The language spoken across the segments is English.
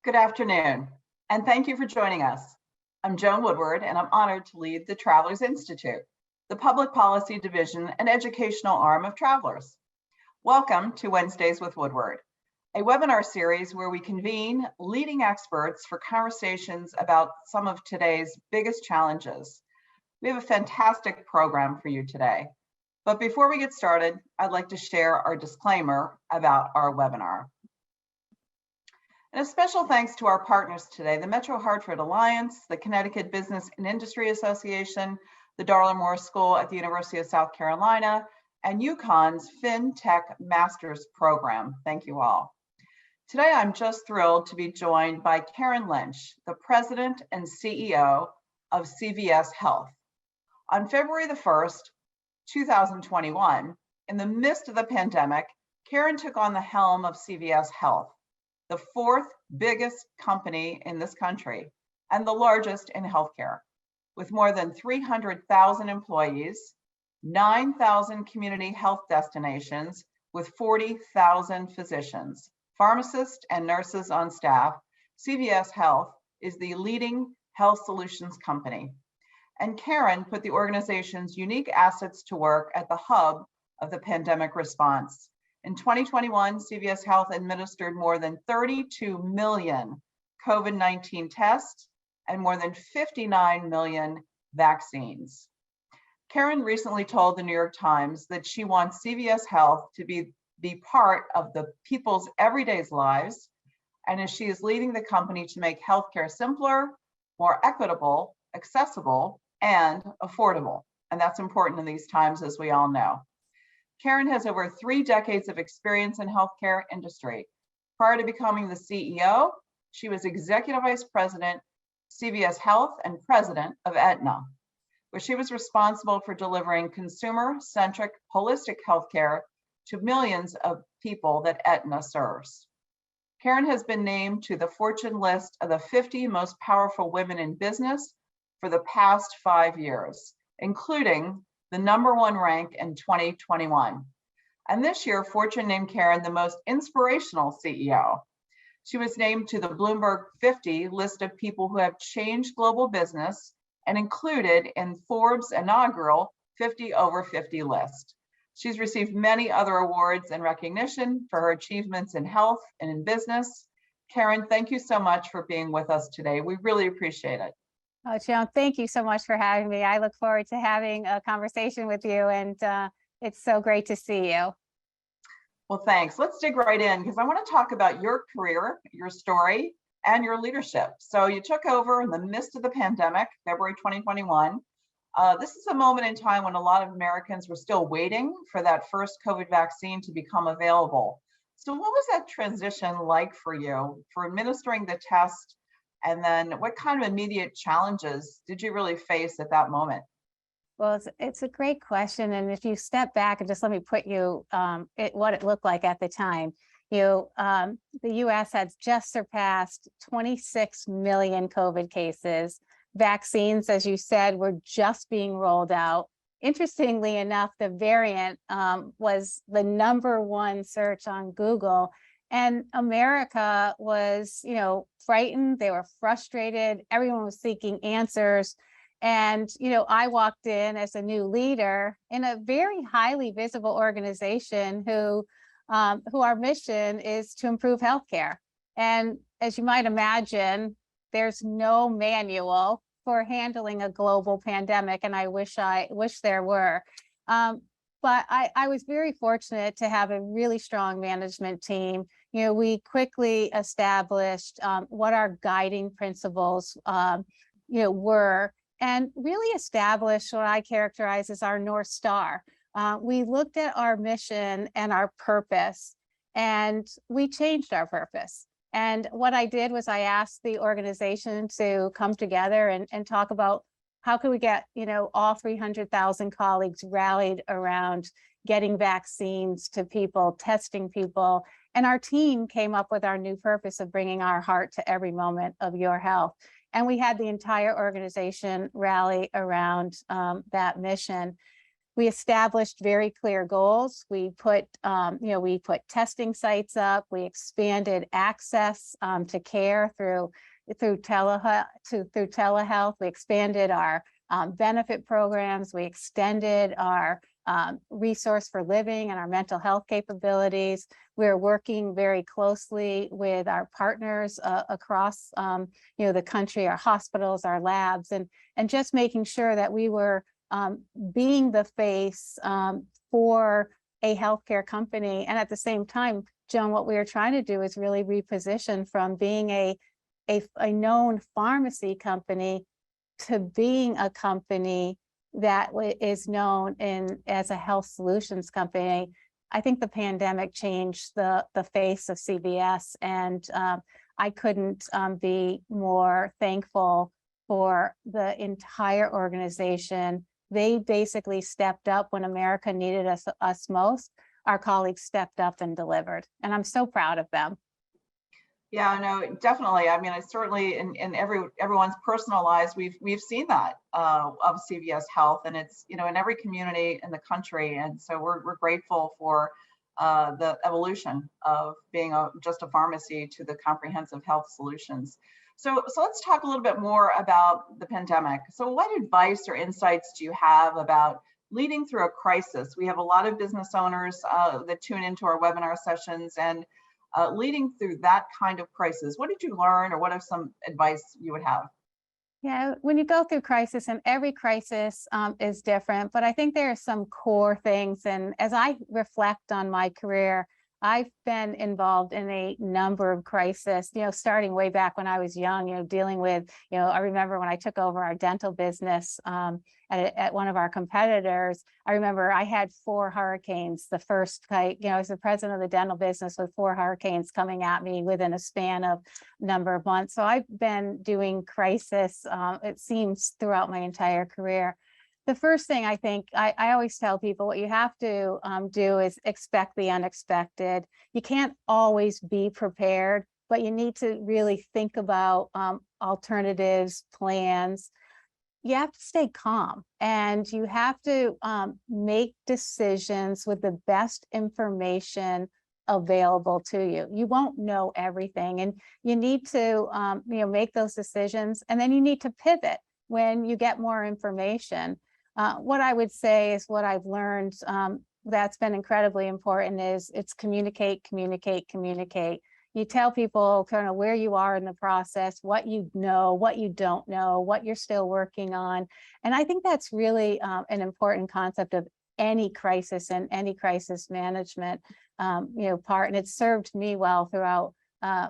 Good afternoon, and thank you for joining us. I'm Joan Woodward, and I'm honored to lead the Travelers Institute, the public policy division and educational arm of Travelers. Welcome to Wednesdays with Woodward, a webinar series where we convene leading experts for conversations about some of today's biggest challenges. We have a fantastic program for you today. But before we get started, I'd like to share our disclaimer about our webinar. And a special thanks to our partners today, the MetroHartford Alliance, the Connecticut Business and Industry Association, the Darla Moore School at the University of South Carolina, and UConn's FinTech Master's Program. Thank you all. Today, I'm just thrilled to be joined by Karen Lynch, the President and CEO of CVS Health. On February the 1st, 2021, in the midst of the pandemic, Karen took on the helm of CVS Health, the fourth biggest company in this country and the largest in healthcare, with more than 300,000 employees, 9,000 community health destinations with 40,000 physicians, pharmacists, and nurses on staff. CVS Health is the leading health solutions company. And Karen put the organization's unique assets to work at the hub of the pandemic response. In 2021, CVS Health administered more than 32 million COVID-19 tests and more than 59 million vaccines. Karen recently told the New York Times that she wants CVS Health to be part of the people's everyday lives, and as she is leading the company to make healthcare simpler, more equitable, accessible, and affordable. And that's important in these times, as we all know. Karen has over 3 decades of experience in healthcare industry. Prior to becoming the CEO, she was Executive Vice President, CVS Health, and President of Aetna, where she was responsible for delivering consumer-centric holistic healthcare to millions of people that Aetna serves. Karen has been named to the Fortune list of the 50 most powerful women in business for the past 5 years, including the #1 rank in 2021. And this year, Fortune named Karen the most inspirational CEO. She was named to the Bloomberg 50 list of people who have changed global business and included in Forbes' inaugural 50 over 50 list. She's received many other awards and recognition for her achievements in health and in business. Karen, thank you so much for being with us today. We really appreciate it. Oh, Joan, thank you so much for having me. I look forward to having a conversation with you, and it's so great to see you. Well, thanks. Let's dig right in because I want to talk about your career, your story, and your leadership. So you took over in the midst of the pandemic, February 2021. This is a moment in time when a lot of Americans were still waiting for that first COVID vaccine to become available. So what was that transition like for you for administering the test? And then what kind of immediate challenges did you really face at that moment? Well, it's a great question. And if you step back and just let me put you what it looked like at the time, the US had just surpassed 26 million COVID cases. Vaccines, as you said, were just being rolled out. Interestingly enough, the variant was the #1 search on Google. And America was, frightened. They were frustrated. Everyone was seeking answers. And, I walked in as a new leader in a very highly visible organization who our mission is to improve healthcare. And as you might imagine, there's no manual for handling a global pandemic. And I wish there were. But I was very fortunate to have a really strong management team. We quickly established what our guiding principles, were, and really established what I characterize as our North Star. We looked at our mission and our purpose, and we changed our purpose. And what I did was I asked the organization to come together and talk about how can we get, all 300,000 colleagues rallied around getting vaccines to people, testing people. And our team came up with our new purpose of bringing our heart to every moment of your health. And we had the entire organization rally around that mission. We established very clear goals. We put, we put testing sites up. We expanded access to care through telehealth. We expanded our benefit programs. We extended our resource for living and our mental health capabilities. We're working very closely with our partners across the country, our hospitals, our labs, and just making sure that we were being the face for a healthcare company. And at the same time, Joan, what we are trying to do is really reposition from being a known pharmacy company to being a company that is known as a health solutions company. I think the pandemic changed the face of CVS, and I couldn't be more thankful for the entire organization. They basically stepped up when America needed us most. Our colleagues stepped up and delivered, and I'm so proud of them. Yeah, no, definitely. I mean, I certainly in everyone's personal lives, we've seen that of CVS Health, and it's in every community in the country, and so we're grateful for the evolution of being just a pharmacy to the comprehensive health solutions. So let's talk a little bit more about the pandemic. So what advice or insights do you have about leading through a crisis? We have a lot of business owners that tune into our webinar sessions, and leading through that kind of crisis, what did you learn, or what are some advice you would have? Yeah, when you go through crisis, and every crisis is different, but I think there are some core things. And as I reflect on my career, I've been involved in a number of crises, starting way back when I was young, dealing with, I remember when I took over our dental business at one of our competitors. I remember I had 4 hurricanes. The first, I was the president of the dental business with 4 hurricanes coming at me within a span of number of months. So I've been doing crisis, it seems, throughout my entire career. The first thing I think, I always tell people, what you have to do is expect the unexpected. You can't always be prepared, but you need to really think about alternatives, plans. You have to stay calm, and you have to make decisions with the best information available to you. You won't know everything, and you need to make those decisions, and then you need to pivot when you get more information. What I would say is what I've learned that's been incredibly important is it's communicate, communicate, communicate. You tell people kind of where you are in the process, what you know, what you don't know, what you're still working on. And I think that's really an important concept of any crisis and any crisis management part. And it's served me well throughout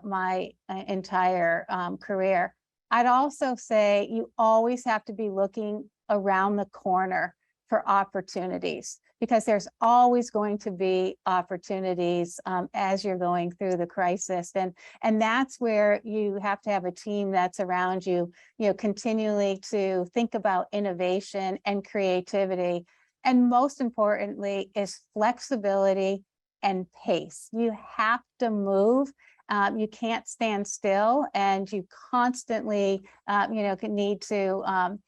my entire career. I'd also say you always have to be looking around the corner for opportunities, because there's always going to be opportunities as you're going through the crisis. And that's where you have to have a team that's around you, continually to think about innovation and creativity. And most importantly is flexibility and pace. You have to move. You can't stand still, and you constantly, need to,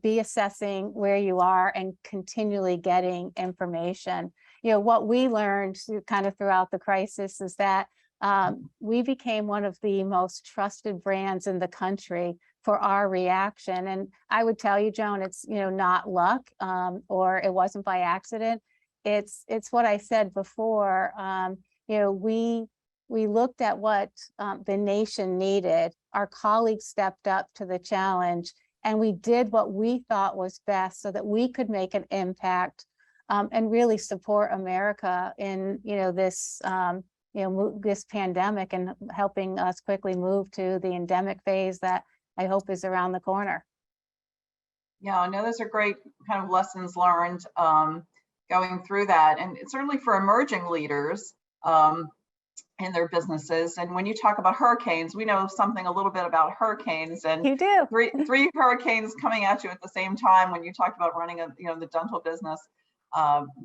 be assessing where you are and continually getting information. What we learned kind of throughout the crisis is that we became one of the most trusted brands in the country for our reaction. And I would tell you, Joan, it's, not luck or it wasn't by accident. It's what I said before. We looked at what the nation needed. Our colleagues stepped up to the challenge, and we did what we thought was best so that we could make an impact and really support America in this this pandemic, and helping us quickly move to the endemic phase that I hope is around the corner. Yeah, I know those are great kind of lessons learned going through that, and certainly for emerging leaders in their businesses. And when you talk about hurricanes, we know something a little bit about hurricanes, and you do. three hurricanes coming at you at the same time. When you talked about running the dental business,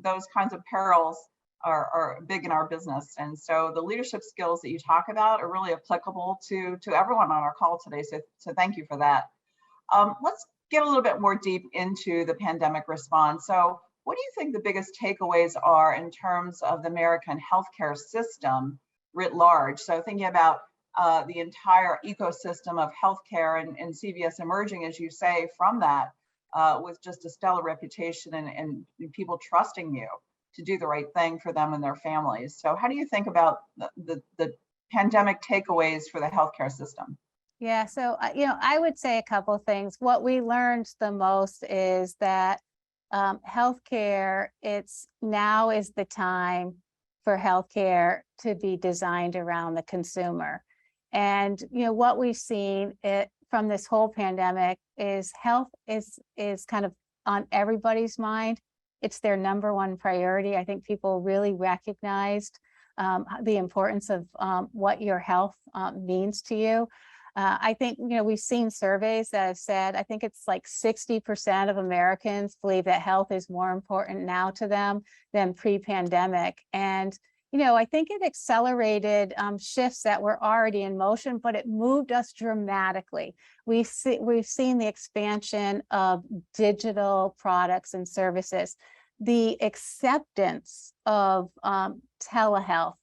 those kinds of perils are big in our business. And so the leadership skills that you talk about are really applicable to everyone on our call today. So thank you for that. Let's get a little bit more deep into the pandemic response. So what do you think the biggest takeaways are in terms of the American healthcare system writ large? So thinking about the entire ecosystem of healthcare and CVS emerging, as you say, from that with just a stellar reputation and people trusting you to do the right thing for them and their families. So how do you think about the pandemic takeaways for the healthcare system? Yeah, so I would say a couple of things. What we learned the most is that healthcare, now is the time for healthcare to be designed around the consumer. And what we've seen from this whole pandemic is health is kind of on everybody's mind. It's their number one priority. I think people really recognized the importance of what your health means to you. I think, we've seen surveys that have said, I think it's like 60% of Americans believe that health is more important now to them than pre-pandemic. And, I think it accelerated shifts that were already in motion, but it moved us dramatically. We've seen the expansion of digital products and services, the acceptance of telehealth,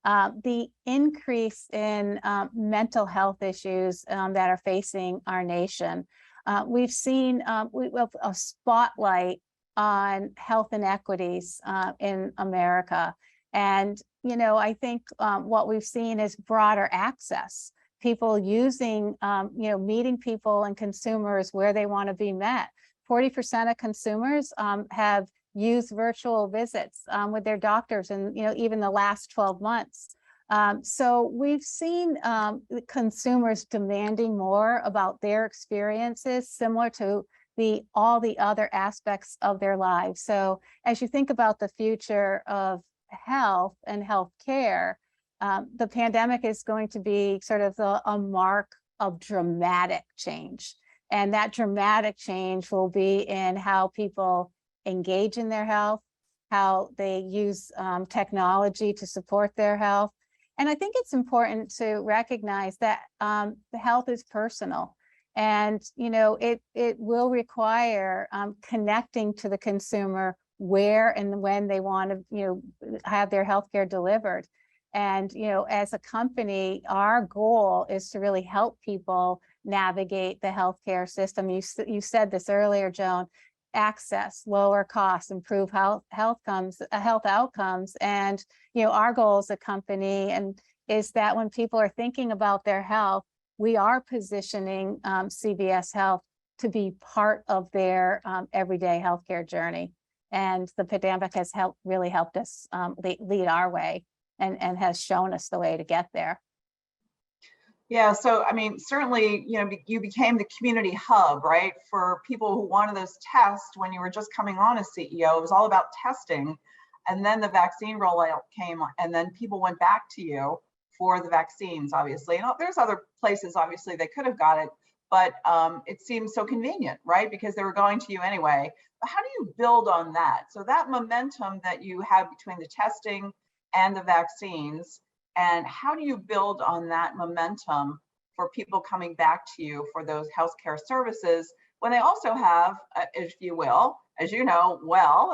the increase in mental health issues that are facing our nation. We've seen a spotlight on health inequities in America. And, I think what we've seen is broader access, people using, meeting people and consumers where they want to be met. 40% of consumers have used virtual visits with their doctors and, even the last 12 months. So we've seen consumers demanding more about their experiences, similar to all the other aspects of their lives. So as you think about the future of health and healthcare, the pandemic is going to be sort of a mark of dramatic change. And that dramatic change will be in how people engage in their health, how they use technology to support their health. And I think it's important to recognize that the health is personal. And, it will require connecting to the consumer where and when they want to, have their healthcare delivered. And, as a company, our goal is to really help people navigate the healthcare system. You said this earlier, Joan, access, lower costs, improve health outcomes. And, our goal as a company is that when people are thinking about their health, we are positioning CVS Health to be part of their everyday healthcare journey. And the pandemic has really helped us lead our way and has shown us the way to get there. Yeah, so I mean, certainly, you became the community hub, right? For people who wanted those tests when you were just coming on as CEO. It was all about testing. And then the vaccine rollout came, and then people went back to you for the vaccines, obviously. And there's other places, obviously, they could have got it, but it seems so convenient, right? Because they were going to you anyway. But how do you build on that? So that momentum that you have between the testing and the vaccines, and how do you build on that momentum for people coming back to you for those healthcare services when they also have, if you will, as you know,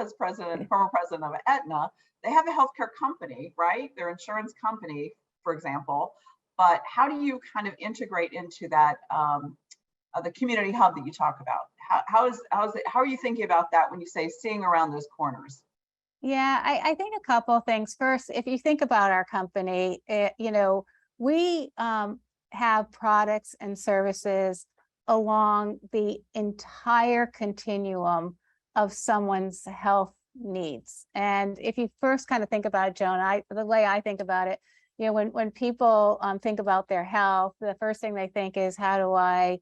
as former president of Aetna, they have a healthcare company, right? Their insurance company, for example. But how do you kind of integrate into that, the community hub that you talk about? How are you thinking about that when you say seeing around those corners? Yeah, I think a couple of things. First, if you think about our company, we have products and services along the entire continuum of someone's health needs. And if you first kind of think about it, Joan, the way I think about it, when people think about their health, the first thing they think is, how do I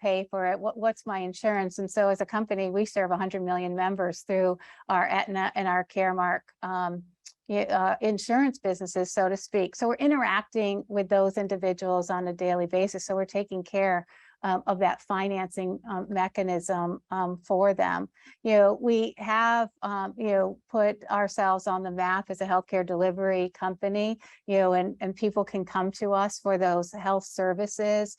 pay for it? What's my insurance? And so as a company, we serve 100 million members through our Aetna and our Caremark insurance businesses, so to speak. So we're interacting with those individuals on a daily basis. So we're taking care of that financing mechanism for them. We have, put ourselves on the map as a healthcare delivery company, and people can come to us for those health services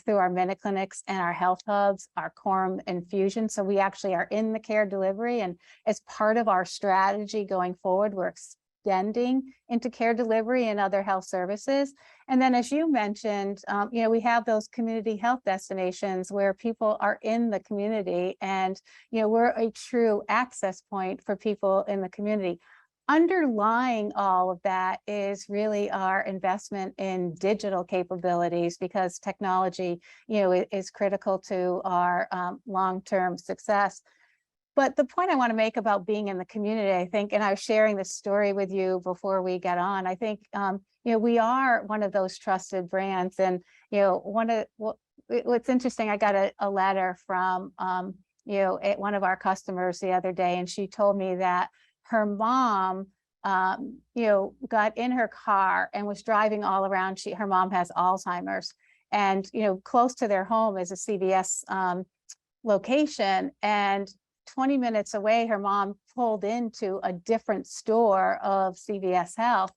through our MinuteClinics and our health hubs, our quorum infusion. So we actually are in the care delivery, and as part of our strategy going forward, we're extending into care delivery and other health services. And then, as you mentioned, we have those community health destinations where people are in the community, and we're a true access point for people in the community. Underlying all of that is really our investment in digital capabilities, because technology, is critical to our long-term success. But the point I want to make about being in the community, I think, and I was sharing this story with you before we get on, I think, we are one of those trusted brands. And, what's interesting, I got a letter from, one of our customers the other day, and she told me that her mom, got in her car and was driving all around. Her mom has Alzheimer's, and, close to their home is a CVS location. And 20 minutes away, her mom pulled into a different store of CVS Health,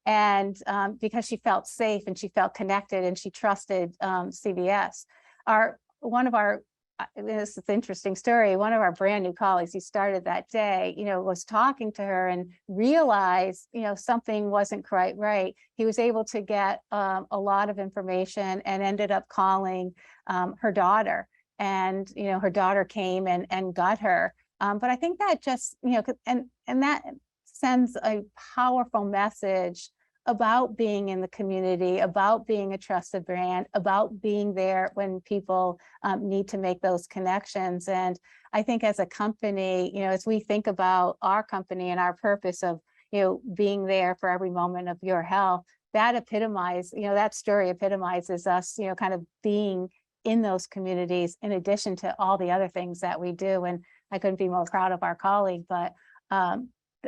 and because she felt safe and she felt connected and she trusted CVS. This is an interesting story. One of our brand new colleagues who started that day, was talking to her and realized, something wasn't quite right. He was able to get a lot of information and ended up calling her daughter. And, her daughter came and got her. But I think that just, and that sends a powerful message about being in the community, about being a trusted brand, about being there when people need to make those connections. And I think as a company, as we think about our company and our purpose of, being there for every moment of your health, that that story epitomizes us, kind of being in those communities, in addition to all the other things that we do. And I couldn't be more proud of our colleague, but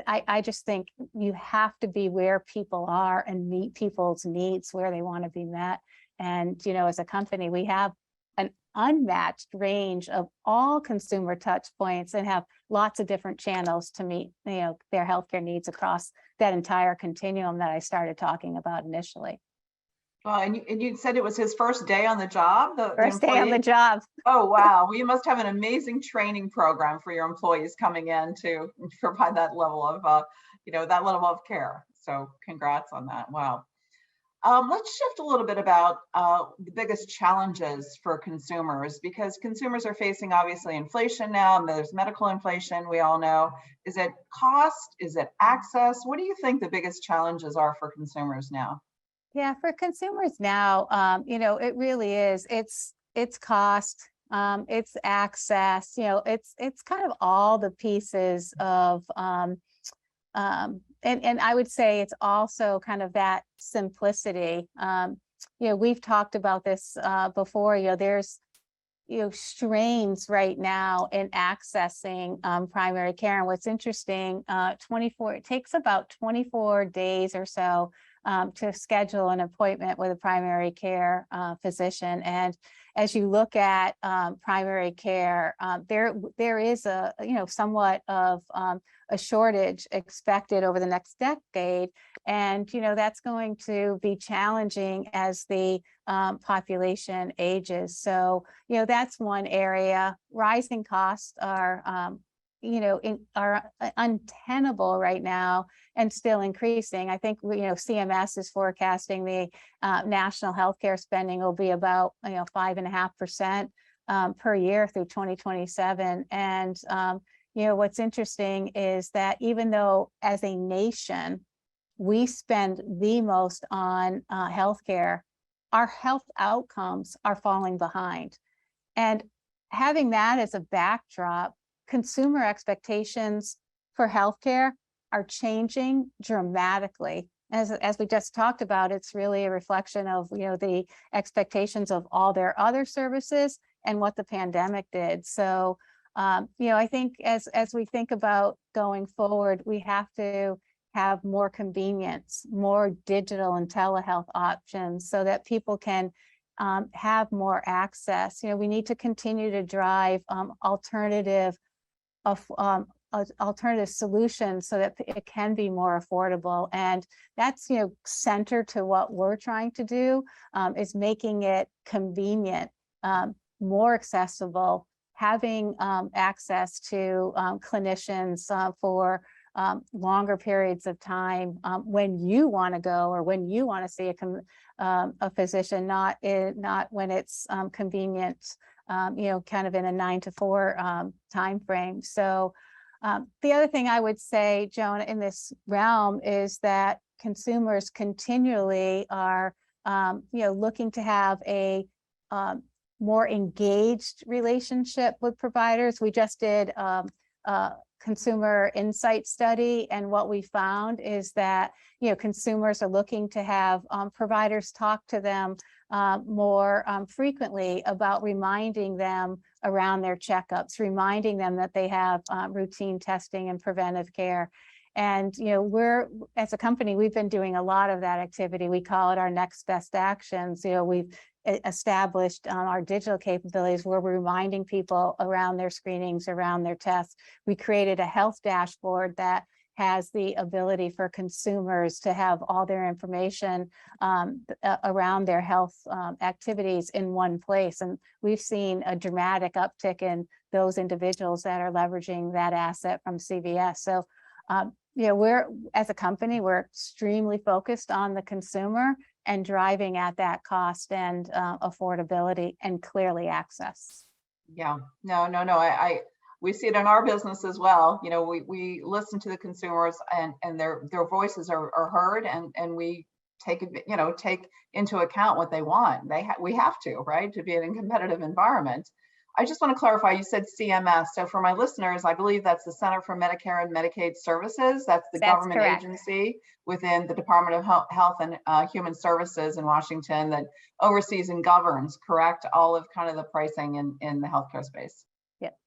I just think you have to be where people are and meet people's needs where they want to be met. And, as a company, we have an unmatched range of all consumer touch points and have lots of different channels to meet, their healthcare needs across that entire continuum that I started talking about initially. Well, and you said it was his first day on the job? First day on the job. Oh, wow. Well, you must have an amazing training program for your employees coming in to provide that level of, that level of care. So congrats on that. Wow. Let's shift a little bit about the biggest challenges for consumers, because consumers are facing obviously inflation now, and there's medical inflation, we all know. Is it cost? Is it access? What do you think the biggest challenges are for consumers now? Yeah, for consumers now, it really is. It's cost, it's access. It's kind of all the pieces of, and I would say it's also kind of that simplicity. We've talked about this before. There's strains right now in accessing primary care, and what's interesting, it takes about 24 days or so to schedule an appointment with a primary care physician. And as you look at primary care, there is a somewhat of a shortage expected over the next decade, and that's going to be challenging as the population ages. So that's one area. Rising costs are are untenable right now and still increasing. I think CMS is forecasting the national healthcare spending will be about 5.5% per year through 2027. And what's interesting is that even though as a nation we spend the most on healthcare, our health outcomes are falling behind. And having that as a backdrop, consumer expectations for healthcare are changing dramatically. As we just talked about, it's really a reflection of the expectations of all their other services and what the pandemic did. So I think as we think about going forward, we have to have more convenience, more digital and telehealth options so that people can have more access. We need to continue to drive alternative solutions so that it can be more affordable. And that's, center to what we're trying to do, is making it convenient, more accessible, having access to clinicians for longer periods of time when you want to go or when you want to see a physician, not when it's convenient, kind of in a 9 to 4 time frame. So the other thing I would say, Joan, in this realm is that consumers continually are, looking to have a more engaged relationship with providers. We just did a consumer insight study, and what we found is that consumers are looking to have providers talk to them more frequently about reminding them around their checkups, reminding them that they have routine testing and preventive care. And we're, as a company, we've been doing a lot of that activity. We call it our next best actions. We've established our digital capabilities where we're reminding people around their screenings, around their tests. We created a health dashboard that has the ability for consumers to have all their information around their health activities in one place. And we've seen a dramatic uptick in those individuals that are leveraging that asset from CVS. So, we're, as a company, we're extremely focused on the consumer and driving at that cost and affordability and clearly access. Yeah, no. We see it in our business as well. We listen to the consumers and their voices are heard, and we take into account what they want. We have to, right, to be in a competitive environment. I just want to clarify, you said CMS. So for my listeners, I believe that's the Center for Medicare and Medicaid Services. That's government correct. Agency within the Department of Health and Human Services in Washington that oversees and governs, correct, all of kind of the pricing in the healthcare space. Yep.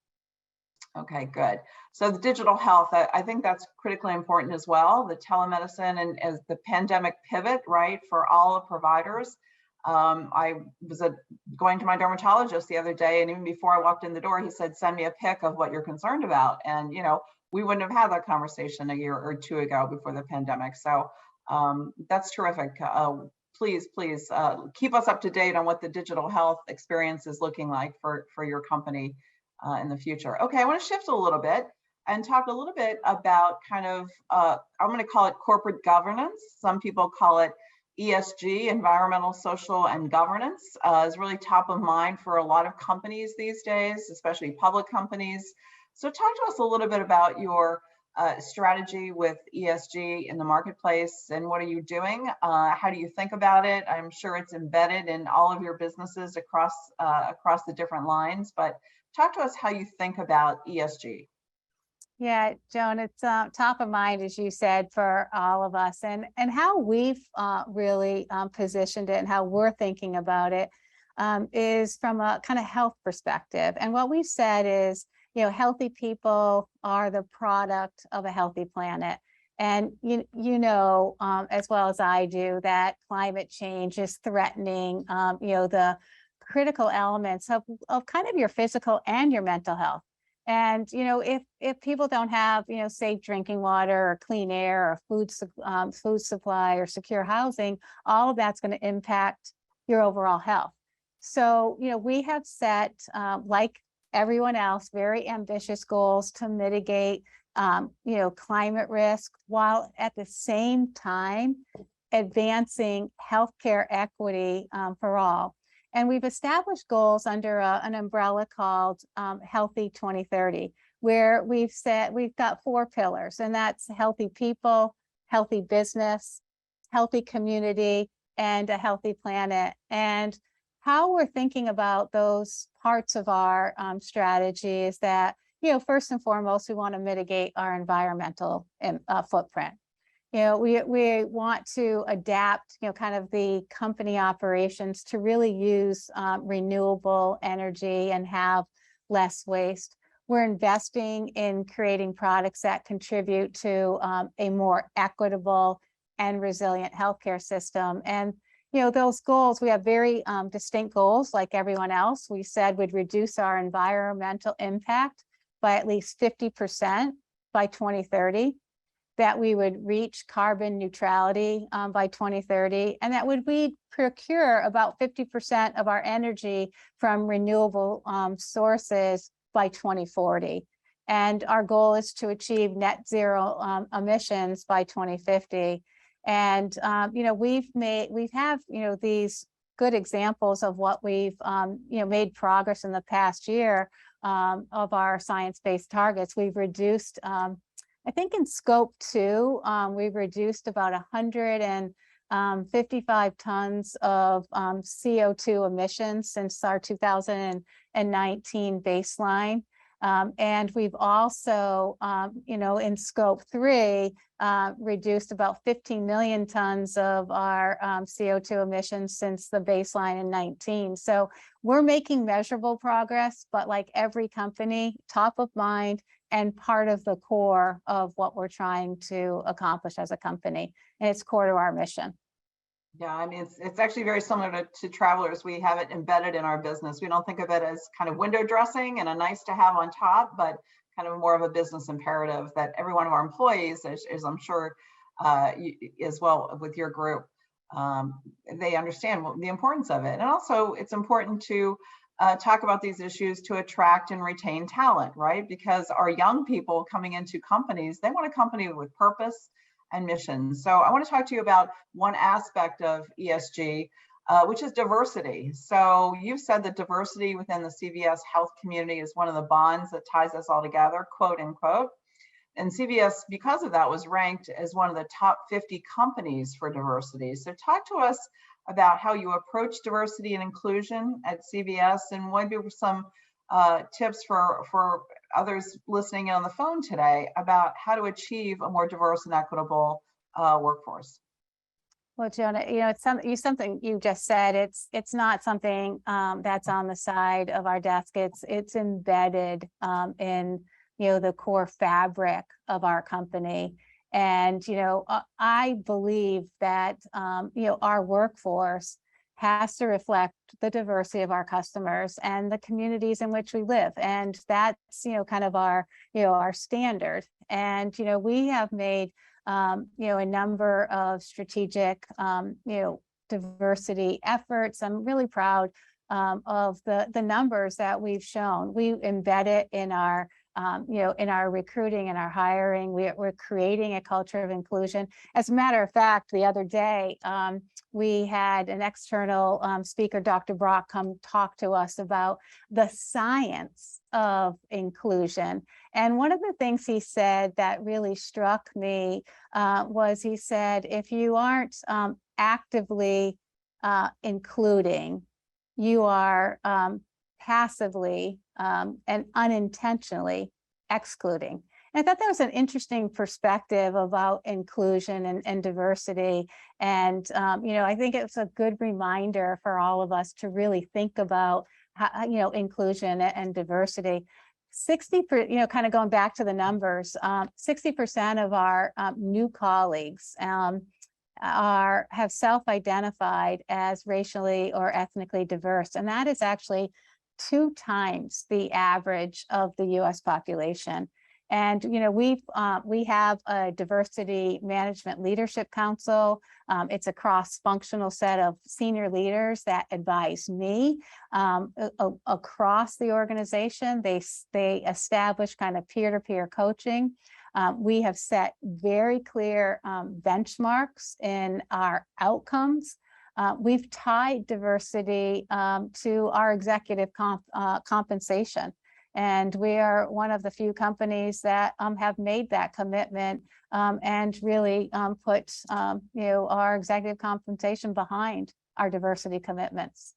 Okay, good. So the digital health, I think that's critically important as well. The telemedicine and as the pandemic pivot, right, for all of providers. I was going to my dermatologist the other day, and even before I walked in the door, he said, send me a pic of what you're concerned about. And, we wouldn't have had that conversation a year or two ago before the pandemic. So that's terrific. Please keep us up to date on what the digital health experience is looking like for your company in the future. Okay, I want to shift a little bit and talk a little bit about kind of, I'm going to call it corporate governance. Some people call it ESG, environmental, social, and governance, is really top of mind for a lot of companies these days, especially public companies. So talk to us a little bit about your strategy with ESG in the marketplace, and what are you doing? How do you think about it? I'm sure it's embedded in all of your businesses across the different lines, but talk to us how you think about ESG. Yeah, Joan, it's top of mind, as you said, for all of us, and how we've really positioned it and how we're thinking about it is from a kind of health perspective. And what we've said is, healthy people are the product of a healthy planet. And as well as I do, that climate change is threatening, the critical elements of kind of your physical and your mental health. And, if people don't have, safe drinking water or clean air or food supply or secure housing, all of that's going to impact your overall health. So, we have set, like everyone else, very ambitious goals to mitigate, climate risk, while at the same time advancing healthcare equity for all. And we've established goals under an umbrella called Healthy 2030, where we've got 4 pillars, and that's healthy people, healthy business, healthy community, and a healthy planet. And how we're thinking about those parts of our strategy is that, first and foremost, we want to mitigate our environmental footprint. We want to adapt, kind of the company operations to really use renewable energy and have less waste. We're investing in creating products that contribute to a more equitable and resilient healthcare system. And, those goals, we have very distinct goals like everyone else. We said would reduce our environmental impact by at least 50% by 2030, that we would reach carbon neutrality by 2030, and that we procure about 50% of our energy from renewable sources by 2040. And our goal is to achieve net zero emissions by 2050. And we have these good examples of what we've made progress in the past year of our science-based targets. We've reduced, I think in scope 2, we've reduced about 155 tons of CO2 emissions since our 2019 baseline. And we've also, in scope 3, reduced about 15 million tons of our CO2 emissions since the baseline in 19. So we're making measurable progress, but like every company, top of mind and part of the core of what we're trying to accomplish as a company. And it's core to our mission. Yeah, I mean, it's actually very similar to Travelers. We have it embedded in our business. We don't think of it as kind of window dressing and a nice to have on top, but kind of more of a business imperative that every one of our employees, as I'm sure as well with your group, they understand the importance of it. And also it's important to talk about these issues to attract and retain talent, right? Because our young people coming into companies, they want a company with purpose and mission. So I want to talk to you about one aspect of ESG, which is diversity. So you've said that diversity within the CVS Health community is one of the bonds that ties us all together, quote unquote. And CVS, because of that, was ranked as one of the top 50 companies for diversity. So talk to us about how you approach diversity and inclusion at CVS, and maybe some tips for others listening in on the phone today about how to achieve a more diverse and equitable workforce. Well, Jonah, it's something you just said. It's not something that's on the side of our desk. It's embedded in the core fabric of our company. And I believe that our workforce has to reflect the diversity of our customers and the communities in which we live. And that's, kind of our standard. And, we have made, a number of strategic, diversity efforts. I'm really proud of the numbers that we've shown. We embed it in our in our recruiting and our hiring. We're creating a culture of inclusion. As a matter of fact, the other day, we had an external speaker, Dr. Brock, come talk to us about the science of inclusion. And one of the things he said that really struck me was he said, if you aren't actively including, you are passively and unintentionally excluding. And I thought that was an interesting perspective about inclusion and diversity. And, I think it's a good reminder for all of us to really think about how, inclusion and diversity. 60%, kind of going back to the numbers, 60% of our new colleagues have self-identified as racially or ethnically diverse. And that is actually 2 times the average of the US population. And, we have a diversity management leadership council. It's a cross-functional set of senior leaders that advise me across the organization. They establish kind of peer-to-peer coaching. We have set very clear benchmarks in our outcomes. We've tied diversity to our executive compensation. And we are one of the few companies that have made that commitment and really put our executive compensation behind our diversity commitments.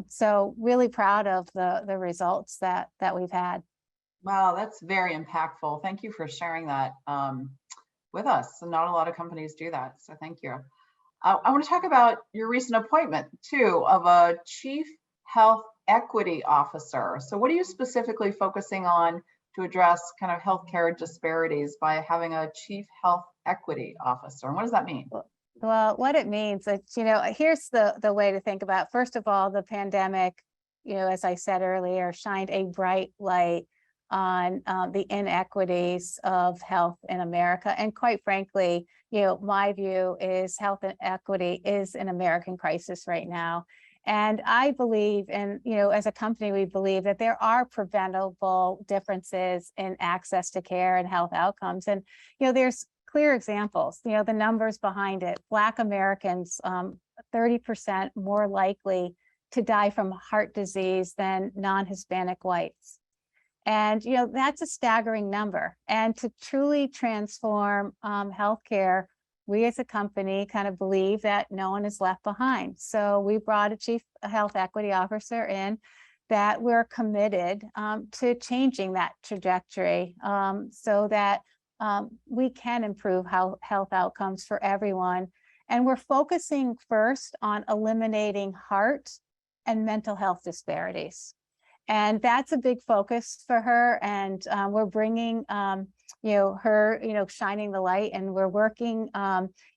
So really proud of the results that we've had. Wow, that's very impactful. Thank you for sharing that with us. So not a lot of companies do that, so thank you. I want to talk about your recent appointment too of a Chief Health Equity Officer. So what are you specifically focusing on to address kind of healthcare disparities by having a Chief Health Equity Officer? And what does that mean? Well, what it means is, here's the way to think about it. First of all, the pandemic, as I said earlier, shined a bright light on the inequities of health in America. And quite frankly, my view is health inequity is an American crisis right now. And I believe, and as a company, we believe that there are preventable differences in access to care and health outcomes. And, there's clear examples, the numbers behind it. Black Americans, 30% more likely to die from heart disease than non-Hispanic whites. And, that's a staggering number. And to truly transform healthcare, we as a company kind of believe that no one is left behind. So we brought a chief health equity officer in that we're committed to changing that trajectory so that we can improve health outcomes for everyone. And we're focusing first on eliminating heart and mental health disparities. And that's a big focus for her. And we're bringing, her, shining the light, and we're working,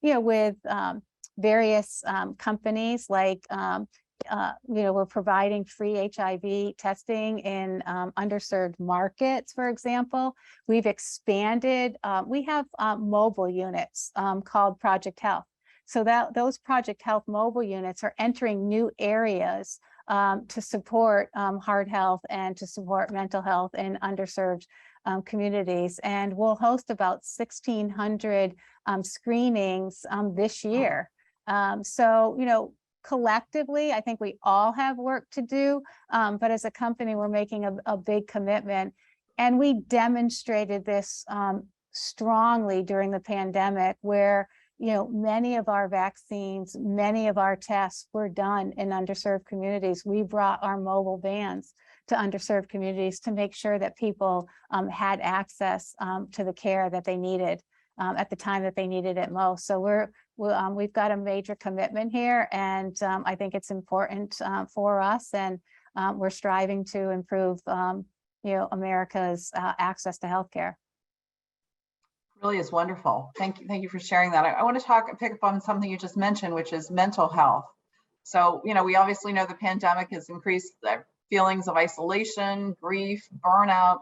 with various companies like, we're providing free HIV testing in underserved markets, for example. We've expanded, we have mobile units called Project Health. So those Project Health mobile units are entering new areas to support heart health and to support mental health in underserved communities. And we'll host about 1,600 screenings this year. So, collectively, I think we all have work to do, but as a company, we're making a big commitment. And we demonstrated this strongly during the pandemic, where many of our vaccines, many of our tests were done in underserved communities. We brought our mobile vans to underserved communities to make sure that people had access to the care that they needed at the time that they needed it most. So we've got a major commitment here, and I think it's important for us, and we're striving to improve America's access to healthcare. Really is wonderful. Thank you for sharing that. I want to pick up on something you just mentioned, which is mental health. So, we obviously know the pandemic has increased the feelings of isolation, grief, burnout.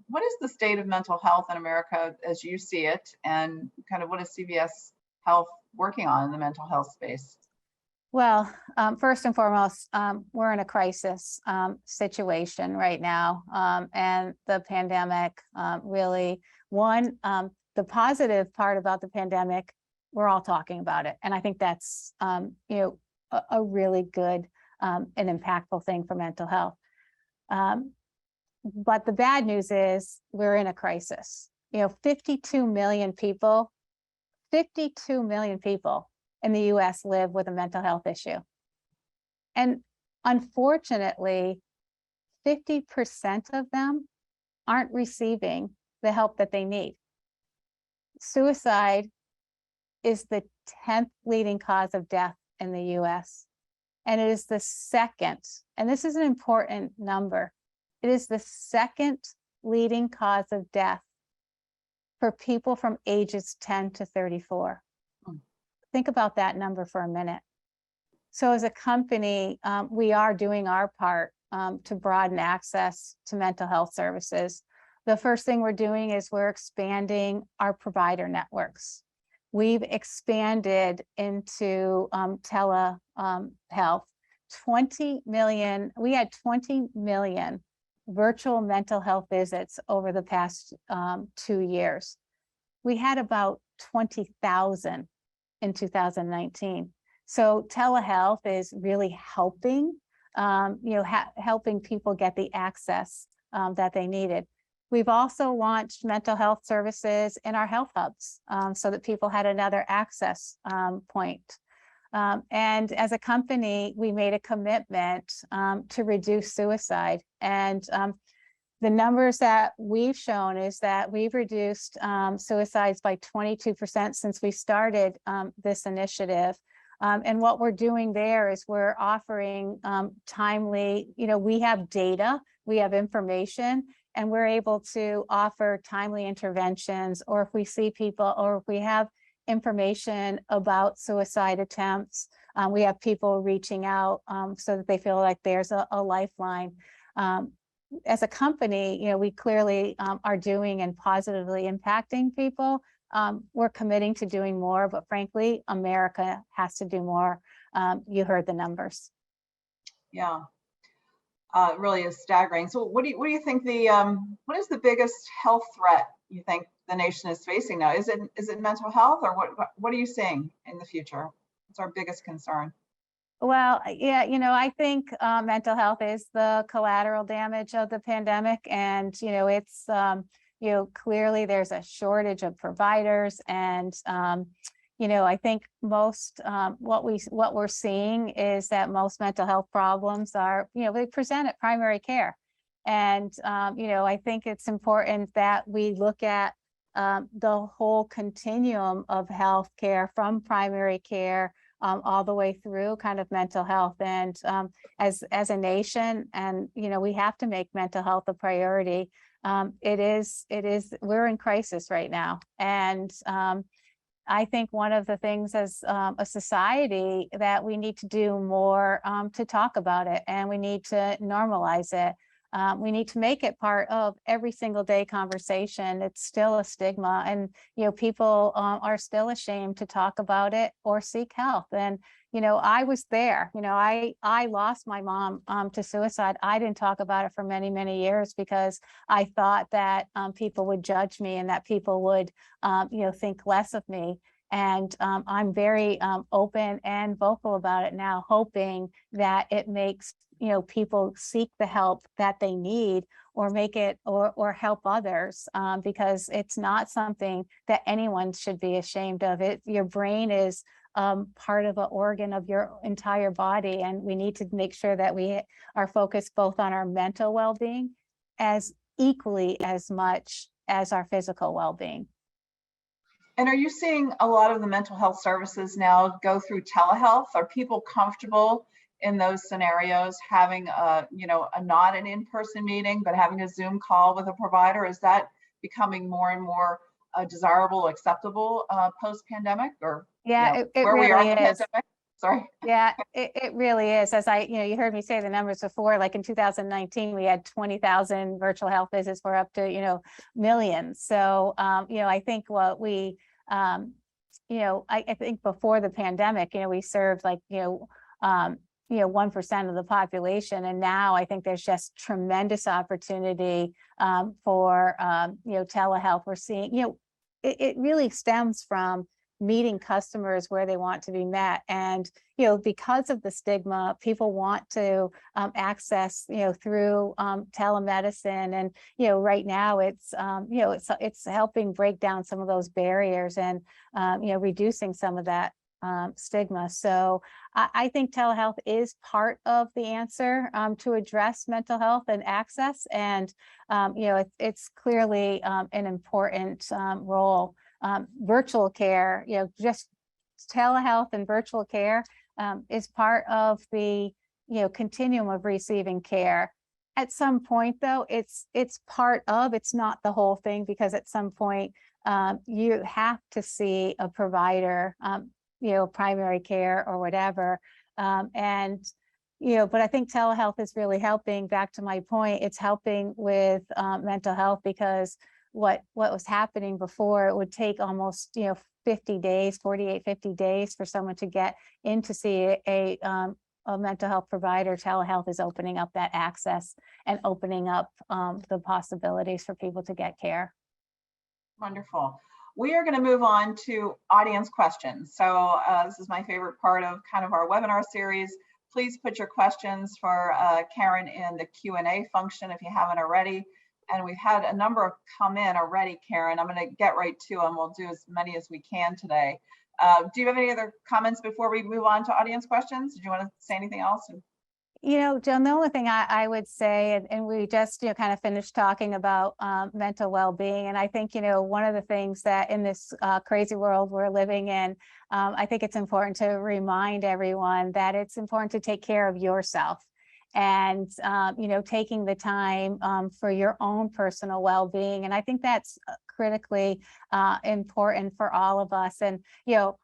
What is the state of mental health in America as you see it, and kind of what is CVS Health working on in the mental health space? Well, first and foremost, we're in a crisis situation right now, and the pandemic really, the positive part about the pandemic, we're all talking about it, and I think that's a really good and impactful thing for mental health. But the bad news is we're in a crisis. 52 million people in the US live with a mental health issue. And unfortunately, 50% of them aren't receiving the help that they need. Suicide is the 10th leading cause of death in the US. And it is the second, and this is an important number, it is the second leading cause of death for people from ages 10 to 34. Think about that number for a minute. So as a company, we are doing our part to broaden access to mental health services. The first thing we're doing is we're expanding our provider networks. We've expanded into telehealth. 20 million, we had 20 million virtual mental health visits over the past 2 years. We had about 20,000 in 2019. So telehealth is really helping, helping people get the access that they needed. We've also launched mental health services in our health hubs so that people had another access point. And as a company, we made a commitment to reduce suicide. And the numbers that we've shown is that we've reduced suicides by 22% since we started this initiative. And what we're doing there is we're offering timely, we have data, we have information, and we're able to offer timely interventions, or if we see people, or if we have information about suicide attempts. We have people reaching out so that they feel like there's a lifeline. As a company, we clearly are doing and positively impacting people. We're committing to doing more, but frankly, America has to do more. You heard the numbers. Yeah, it really is staggering. So what do you think what is the biggest health threat you think the nation is facing now? Is it mental health, or what are you seeing in the future? What's our biggest concern? Well, yeah, I think mental health is the collateral damage of the pandemic, and it's clearly there's a shortage of providers, and I think most what we're seeing is that most mental health problems are they present at primary care, and I think it's important that we look at the whole continuum of health care from primary care all the way through kind of mental health. And as a nation, and we have to make mental health a priority. We're in crisis right now, and I think one of the things as a society that we need to do more to talk about it, and we need to normalize it. We need to make it part of every single day conversation. It's still a stigma, and people are still ashamed to talk about it or seek help. And I was there. I lost my mom to suicide. I didn't talk about it for many, many years because I thought that people would judge me and that people would think less of me. And I'm very open and vocal about it now, hoping that it makes people seek the help that they need, or make it or help others, because it's not something that anyone should be ashamed of. Your brain is part of an organ of your entire body, and we need to make sure that we are focused both on our mental well-being as equally as much as our physical well-being. And are you seeing a lot of the mental health services now go through telehealth? Are people comfortable in those scenarios having not an in-person meeting, but having a Zoom call with a provider? Is that becoming more and more desirable, acceptable post-pandemic, or yeah, it where really we are in the is. pandemic? Sorry. Yeah, it really is. As you heard me say the numbers before, like in 2019, we had 20,000 virtual health visits. We're up to, millions. So, I think what we, I think before the pandemic, we served like, 1% of the population. And now I think there's just tremendous opportunity for, telehealth. We're seeing, it really stems from meeting customers where they want to be met. And, because of the stigma, people want to access, through telemedicine. And, right now it's, it's helping break down some of those barriers and, reducing some of that stigma. So I think telehealth is part of the answer to address mental health and access. And, it's clearly an important role. Virtual care, just telehealth and virtual care is part of the, continuum of receiving care. At some point, though, it's part of, it's not the whole thing, because at some point you have to see a provider, primary care or whatever. But I think telehealth is really helping. Back to my point, it's helping with mental health, because what was happening before, it would take almost 50 days, 48, 50 days for someone to get in to see a mental health provider. Telehealth is opening up that access and opening up the possibilities for people to get care. Wonderful. We are going to move on to audience questions. So this is my favorite part of kind of our webinar series. Please put your questions for Karen in the Q&A function if you haven't already. And we've had a number come in already, Karen. I'm going to get right to them. We'll do as many as we can today. Do you have any other comments before we move on to audience questions? Did you want to say anything else? Joan, the only thing I would say, and we just kind of finished talking about mental well-being, and I think one of the things that in this crazy world we're living in, I think it's important to remind everyone that it's important to take care of yourself. and taking the time for your own personal well-being. And I think that's critically important for all of us. And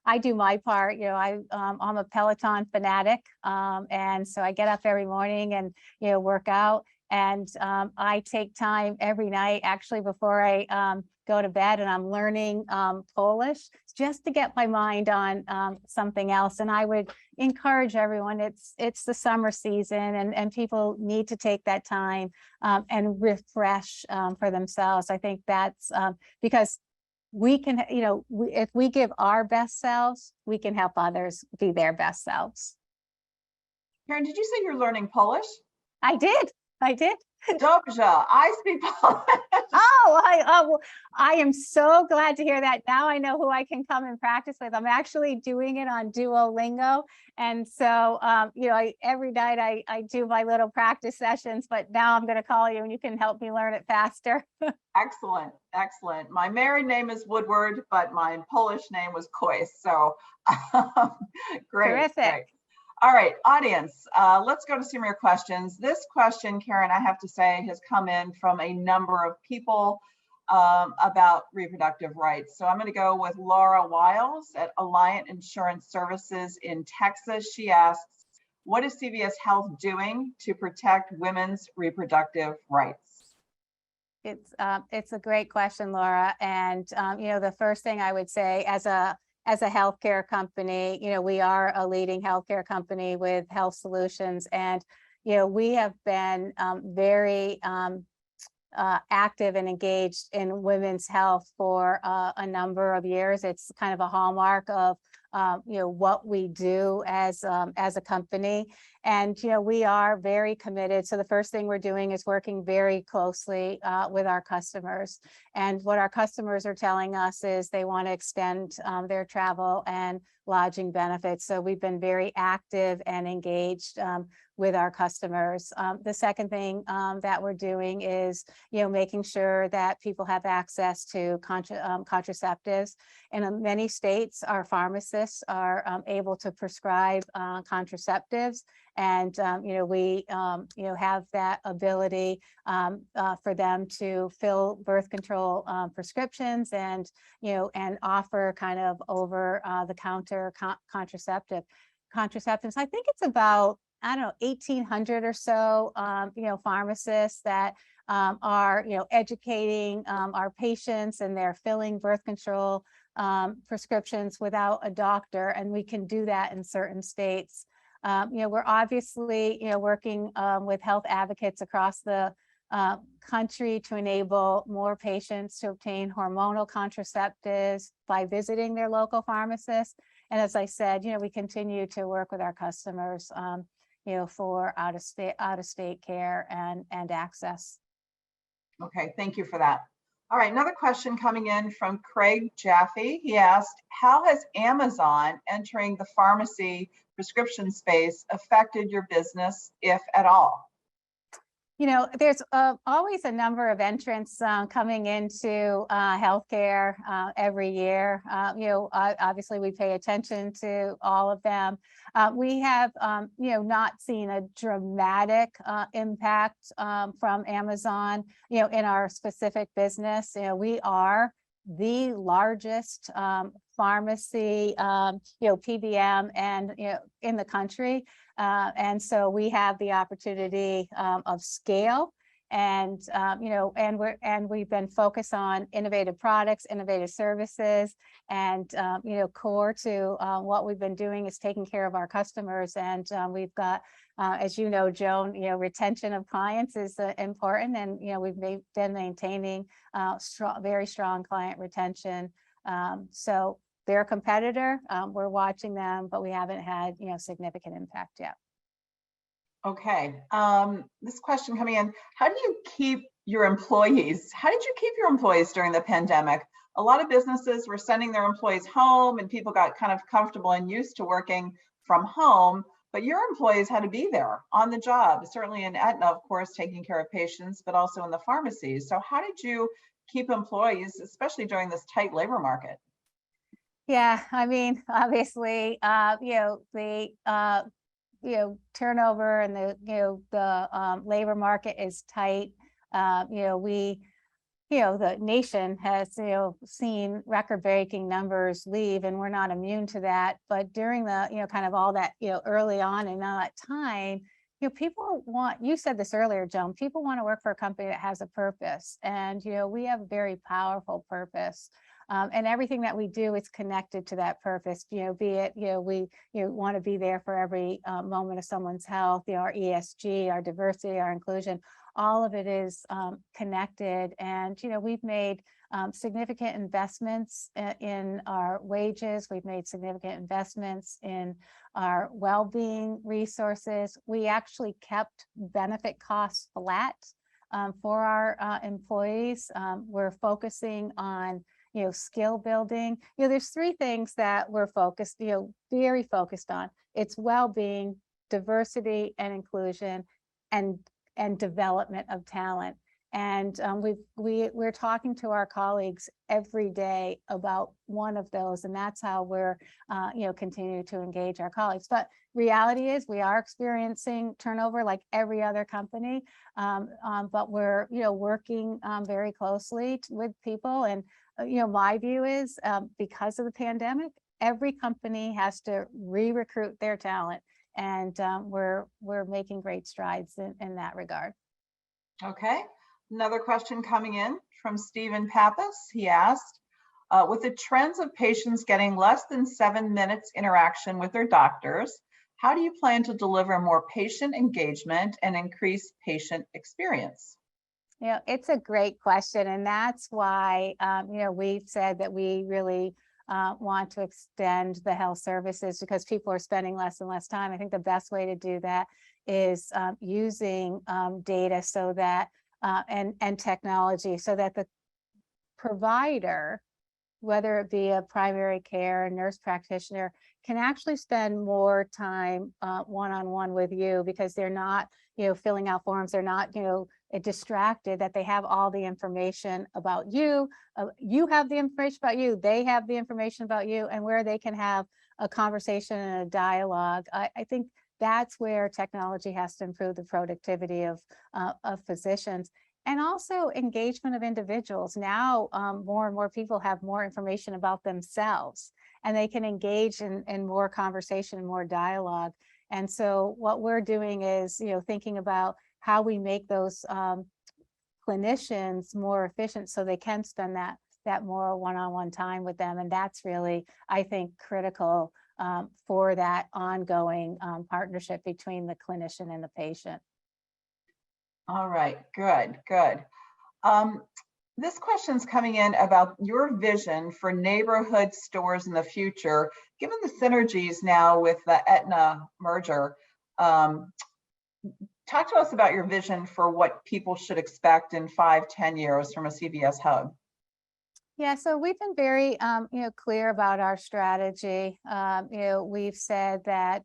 I do my part. I'm a Peloton fanatic, and so I get up every morning and work out. And I take time every night, actually, before I go to bed, and I'm learning Polish just to get my mind on something else. And I would encourage everyone, it's the summer season, and people need to take that time and refresh for themselves. I think that's because we can, if we give our best selves, we can help others be their best selves. Karen, did you say you're learning Polish? I did. Dobrze, I speak Polish. I am so glad to hear that. Now I know who I can come and practice with. I'm actually doing it on Duolingo. And so, every night I do my little practice sessions, but now I'm going to call you and you can help me learn it faster. Excellent. My married name is Woodward, but my Polish name was Kois. So great. Terrific. Great. All right, audience, let's go to some of your questions. This question, Karen, I have to say, has come in from a number of people about reproductive rights. So I'm going to go with Laura Wiles at Alliant Insurance Services in Texas. She asks, what is CVS Health doing to protect women's reproductive rights? It's a great question, Laura. And, the first thing I would say as a healthcare company, we are a leading healthcare company with health solutions. And, we have been very active and engaged in women's health for a number of years. It's kind of a hallmark of what we do as a company. And, we are very committed. So the first thing we're doing is working very closely with our customers. And what our customers are telling us is they want to extend their travel and lodging benefits. So we've been very active and engaged with our customers. The second thing that we're doing is, making sure that people have access to contraceptives. And in many states, our pharmacists are able to prescribe contraceptives. And, we, have that ability for them to fill birth control prescriptions and, and offer kind of over the counter contraceptives. I think it's about, 1,800 or so, pharmacists that are, educating our patients, and they're filling birth control prescriptions without a doctor. And we can do that in certain states. We're obviously, working with health advocates across the country to enable more patients to obtain hormonal contraceptives by visiting their local pharmacist. And as I said, we continue to work with our customers, for out of state care and access. Okay, thank you for that. All right, another question coming in from Craig Jaffe. He asked, how has Amazon entering the pharmacy prescription space affected your business, if at all? There's always a number of entrants coming into healthcare every year. Obviously we pay attention to all of them. We have, not seen a dramatic impact from Amazon, in our specific business. We are the largest pharmacy, PBM and, in the country. And so we have the opportunity of scale, and, we've been focused on innovative products, innovative services, and, core to what we've been doing is taking care of our customers. And we've got, as you know, Joan, retention of clients is important, and, we've been maintaining very strong client retention. So they're a competitor. We're watching them, but we haven't had, significant impact yet. Okay. This question coming in, how do you keep your employees? How did you keep your employees during the pandemic? A lot of businesses were sending their employees home, and people got kind of comfortable and used to working from home, but your employees had to be there on the job, certainly in Aetna, of course, taking care of patients, but also in the pharmacies. So how did you keep employees, especially during this tight labor market? Yeah, I mean, obviously, turnover and the labor market is tight. The nation has, seen record-breaking numbers leave, and we're not immune to that. But during the, kind of all that, early on and all that time, people want, you said this earlier, Joan, people want to work for a company that has a purpose. And, we have a very powerful purpose. And everything that we do is connected to that purpose, be it, we want to be there for every moment of someone's health, our ESG, our diversity, our inclusion, all of it is connected. And, we've made significant investments in our wages. We've made significant investments in our well-being resources. We actually kept benefit costs flat for our employees. We're focusing on skill building. There's three things that we're focused, very focused on. It's well-being, diversity and inclusion, and development of talent. And we're talking to our colleagues every day about one of those, and that's how we're continue to engage our colleagues. But reality is we are experiencing turnover like every other company, but we're working very closely with people. And my view is because of the pandemic, every company has to re-recruit their talent, and we're making great strides in that regard. Okay. Another question coming in from Stephen Pappas. He asked, with the trends of patients getting less than 7 minutes interaction with their doctors, how do you plan to deliver more patient engagement and increase patient experience? It's a great question. And that's why, we've said that we really want to extend the health services because people are spending less and less time. I think the best way to do that is using data so that and technology so that the provider, whether it be a primary care, nurse practitioner, can actually spend more time one-on-one with you because they're not, filling out forms. They're not, distracted, that they have all the information about you. You have the information about you. They have the information about you, and where they can have a conversation and a dialogue. I think that's where technology has to improve the productivity of physicians. And also engagement of individuals. Now, more and more people have more information about themselves, and they can engage in more conversation and more dialogue. And so what we're doing is, thinking about how we make those clinicians more efficient so they can spend that more one-on-one time with them. And that's really, I think, critical for that ongoing partnership between the clinician and the patient. All right, good. This question's coming in about your vision for neighborhood stores in the future, given the synergies now with the Aetna merger. Talk to us about your vision for what people should expect in 5-10 years from a CVS hub. Yeah, so we've been very, clear about our strategy. We've said that,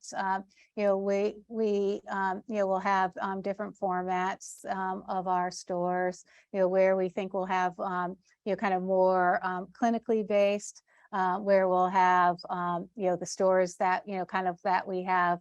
we will have different formats of our stores, where we think we'll have, kind of more clinically based, where we'll have, the stores that, kind of that we have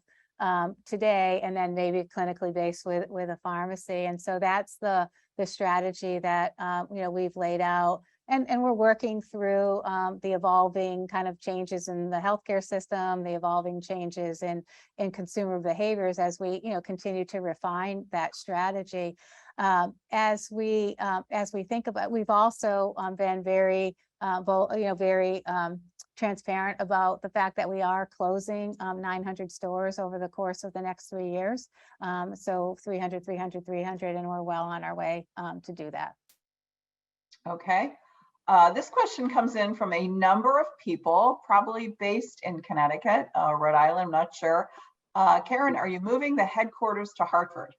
today, and then maybe clinically based with a pharmacy. And so that's the strategy that, we've laid out. And we're working through the evolving kind of changes in the healthcare system, the evolving changes in consumer behaviors as we continue to refine that strategy. As we think about, we've also been very very transparent about the fact that we are closing 900 stores over the course of the next 3 years. So 300, 300, 300, and we're well on our way to do that. Okay. This question comes in from a number of people, probably based in Connecticut, Rhode Island, I'm not sure. Karen, are you moving the headquarters to Hartford?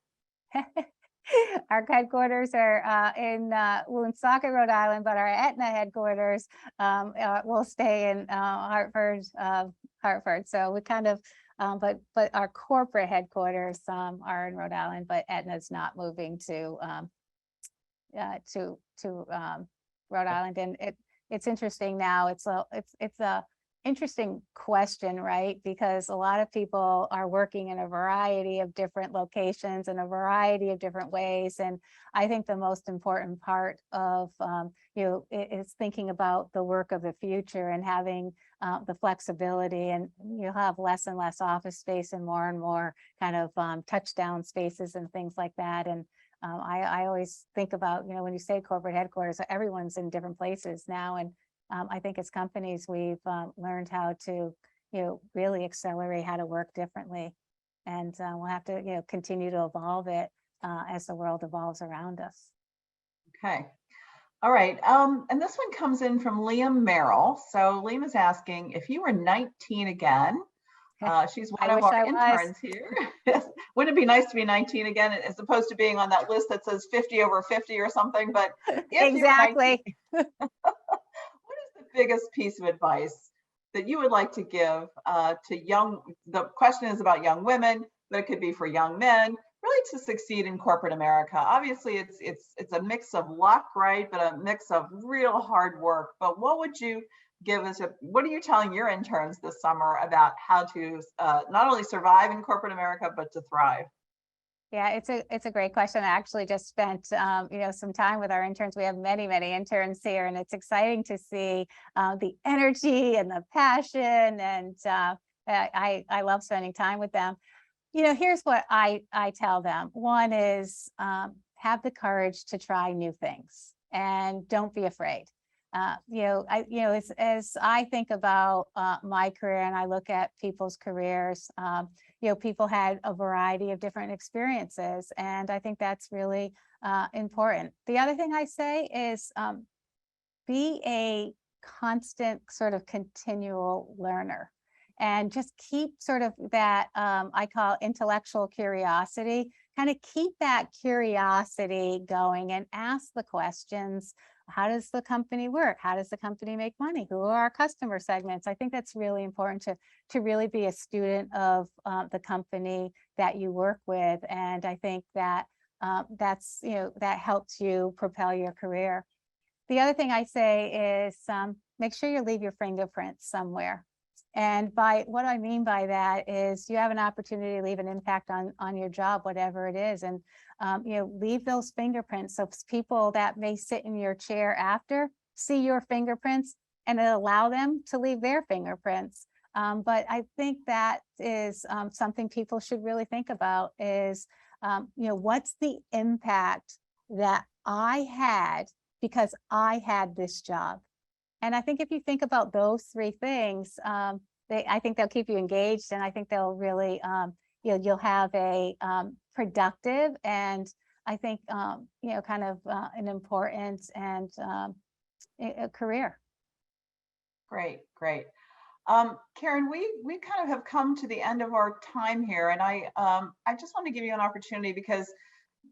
Our headquarters are in Woonsocket, Rhode Island, but our Aetna headquarters will stay in Hartford. So we kind of, but our corporate headquarters are in Rhode Island, but Aetna's not moving to Rhode Island. And it's interesting now. It's a interesting question, right? Because a lot of people are working in a variety of different locations in a variety of different ways. And I think the most important part of, is thinking about the work of the future and having the flexibility, and you'll have less and less office space and more kind of touchdown spaces and things like that. And I always think about, when you say corporate headquarters, everyone's in different places now. And I think as companies, we've learned how to, really accelerate how to work differently. And we'll have to, continue to evolve it as the world evolves around us. Okay. All right. And this one comes in from Liam Merrill. So Liam is asking, if you were 19 again, she's one I of wish our I was. interns here. Wouldn't it be nice to be 19 again, as opposed to being on that list that says 50 over 50 or something? But if you were 19, Exactly. what is the biggest piece of advice that you would like to give to the question is about young women, but it could be for young men, really to succeed in corporate America? Obviously, it's a mix of luck, right? But a mix of real hard work. But what would you give us? What are you telling your interns this summer about how to not only survive in corporate America, but to thrive? Yeah, it's a great question. I actually just spent some time with our interns. We have many interns here, and it's exciting to see the energy and the passion. And I love spending time with them. Here's what I tell them. One is have the courage to try new things and don't be afraid. As I think about my career and I look at people's careers, people had a variety of different experiences, and I think that's really important. The other thing I say is be a constant sort of continual learner, and just keep sort of that I call intellectual curiosity, kind of keep that curiosity going and ask the questions. How does the company work? How does the company make money? Who are our customer segments? I think that's really important to really be a student of the company that you work with. And I think that that helps you propel your career. The other thing I say is make sure you leave your fingerprints somewhere. And by what I mean by that is you have an opportunity to leave an impact on your job, whatever it is. And leave those fingerprints. So people that may sit in your chair after see your fingerprints and allow them to leave their fingerprints. But I think that is something people should really think about is, what's the impact that I had because I had this job? And I think if you think about those three things, I think they'll keep you engaged, and I think they'll really, you'll have a productive and I think, kind of an important and a career. Great. Karen, we kind of have come to the end of our time here, and I just want to give you an opportunity because,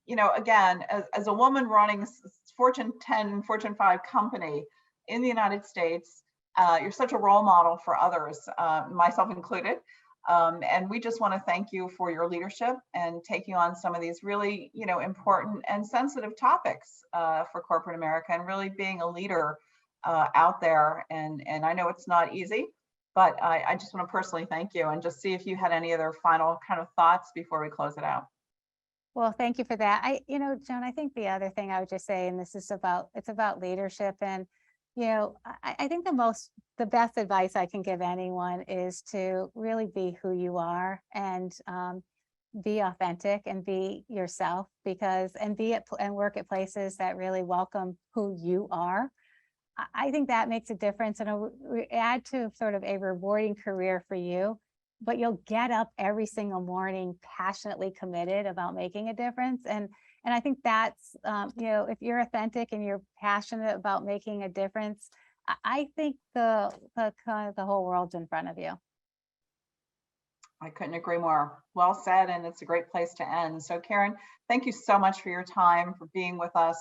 again, as a woman running a Fortune 10, Fortune 5 company in the United States, you're such a role model for others, myself included. And we just want to thank you for your leadership and taking on some of these really, important and sensitive topics for corporate America, and really being a leader out there. And I know it's not easy, but I just want to personally thank you and just see if you had any other final kind of thoughts before we close it out. Well, thank you for that. Joan, I think the other thing I would just say, and this is it's about leadership, and I think the best advice I can give anyone is to really be who you are and be authentic and be yourself, and work at places that really welcome who you are. I think that makes a difference and add to sort of a rewarding career for you, but you'll get up every single morning passionately committed about making a difference. And I think that's, if you're authentic and you're passionate about making a difference, I think the whole world's in front of you. I couldn't agree more. Well said, and it's a great place to end. So Karen, thank you so much for your time, for being with us,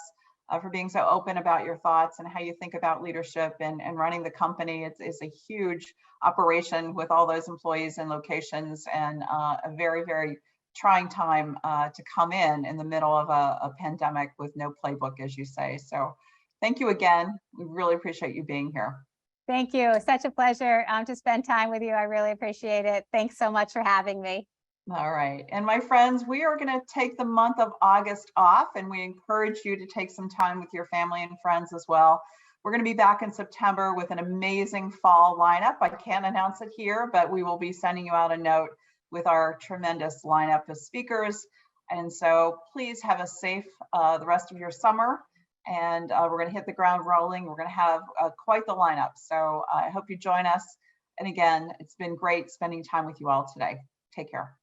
for being so open about your thoughts and how you think about leadership and running the company. It's a huge operation with all those employees and locations, and a very, very trying time to come in the middle of a pandemic with no playbook, as you say. So thank you again. We really appreciate you being here. Thank you. It's such a pleasure to spend time with you. I really appreciate it. Thanks so much for having me. All right. And my friends, we are going to take the month of August off, and we encourage you to take some time with your family and friends as well. We're going to be back in September with an amazing fall lineup. I can't announce it here, but we will be sending you out a note with our tremendous lineup of speakers. And so please have a safe the rest of your summer. And we're going to hit the ground rolling. We're going to have quite the lineup. So I hope you join us. And again, it's been great spending time with you all today. Take care.